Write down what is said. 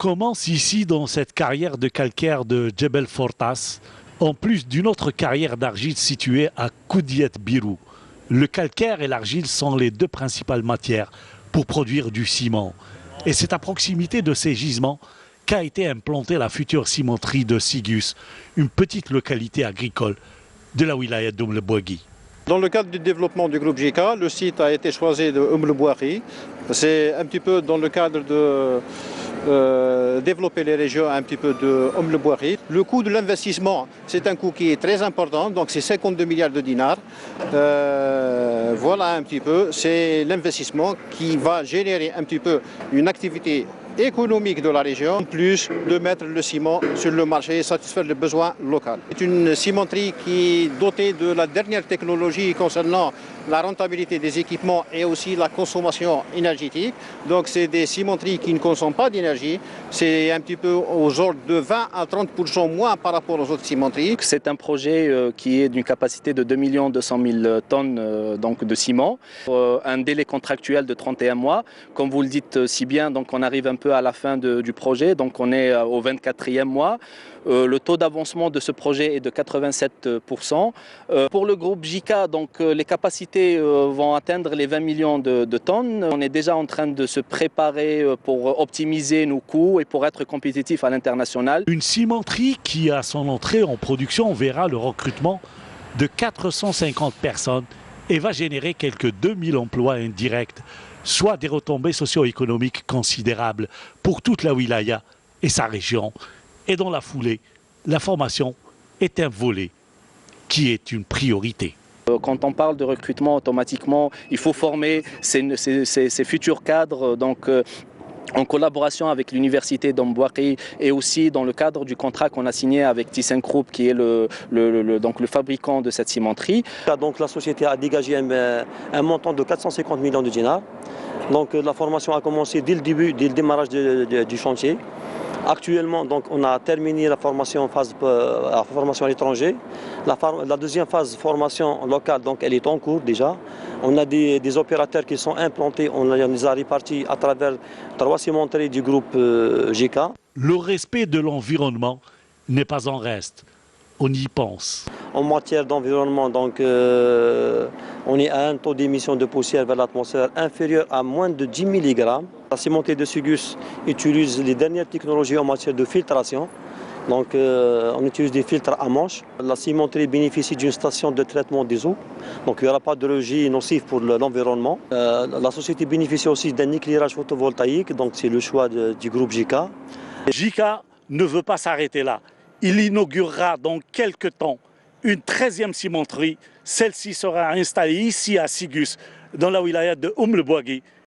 commence ici dans cette carrière de calcaire de Djebel Fortas, en plus d'une autre carrière d'argile située à Koudiet Birou. Le calcaire et l'argile sont les deux principales matières pour produire du ciment. Et c'est à proximité de ces gisements qu'a été implantée la future cimenterie de Sigus, une petite localité agricole de la wilaya d'Oum El Bouaghi. Dans le cadre du développement du groupe JICA, le site a été choisi de Oum El Bouaghi. C'est un petit peu dans le cadre de développer les régions un petit peu de Oum El Bouaghi. Le coût de l'investissement, c'est un coût qui est très important, donc c'est 52 milliards de dinars. Voilà un petit peu, c'est l'investissement qui va générer un petit peu une activité économique de la région, en plus de mettre le ciment sur le marché et satisfaire les besoins locaux. C'est une cimenterie qui est dotée de la dernière technologie concernant la rentabilité des équipements et aussi la consommation énergétique. Donc c'est des cimenteries qui ne consomment pas d'énergie. C'est un petit peu aux ordres de 20 à 30% moins par rapport aux autres cimenteries. C'est un projet qui est d'une capacité de 2 200 000 tonnes donc de ciment. Un délai contractuel de 31 mois. Comme vous le dites si bien, donc on arrive un peu à la fin du projet, donc on est au 24e mois. Le taux d'avancement de ce projet est de 87%. Pour le groupe JICA, donc, les capacités vont atteindre les 20 millions de tonnes. On est déjà en train de se préparer pour optimiser nos coûts et pour être compétitifs à l'international. Une cimenterie qui, à son entrée en production, verra le recrutement de 450 personnes et va générer quelques 2000 emplois indirects, soit des retombées socio-économiques considérables pour toute la wilaya et sa région. Et dans la foulée, la formation est un volet qui est une priorité. Quand on parle de recrutement, automatiquement, il faut former ces futurs cadres. Donc, en collaboration avec l'université d'Oum El Bouaghi et aussi dans le cadre du contrat qu'on a signé avec ThyssenKrupp qui est le fabricant de cette cimenterie. Donc la société a dégagé un montant de 450 millions de dinars. Donc la formation a commencé dès le démarrage du chantier. Actuellement, donc, on a terminé la formation à l'étranger. La deuxième phase, formation locale, donc, elle est en cours déjà. On a des opérateurs qui sont implantés, on les a répartis à travers 3 cimenteries du groupe JICA. Le respect de l'environnement n'est pas en reste. On y pense. En matière d'environnement, donc, on est à un taux d'émission de poussière vers l'atmosphère inférieur à moins de 10 mg. La cimenterie de Sigus utilise les dernières technologies en matière de filtration. Donc, on utilise des filtres à manche. La cimenterie bénéficie d'une station de traitement des eaux. Donc, il n'y aura pas de rejet nocif pour l'environnement. La société bénéficie aussi d'un éclairage photovoltaïque. Donc, c'est le choix du groupe JICA. JICA ne veut pas s'arrêter là. Il inaugurera dans quelques temps une 13e cimenterie. Celle-ci sera installée ici à Sigus, dans la wilaya de Oum El Bouaghi.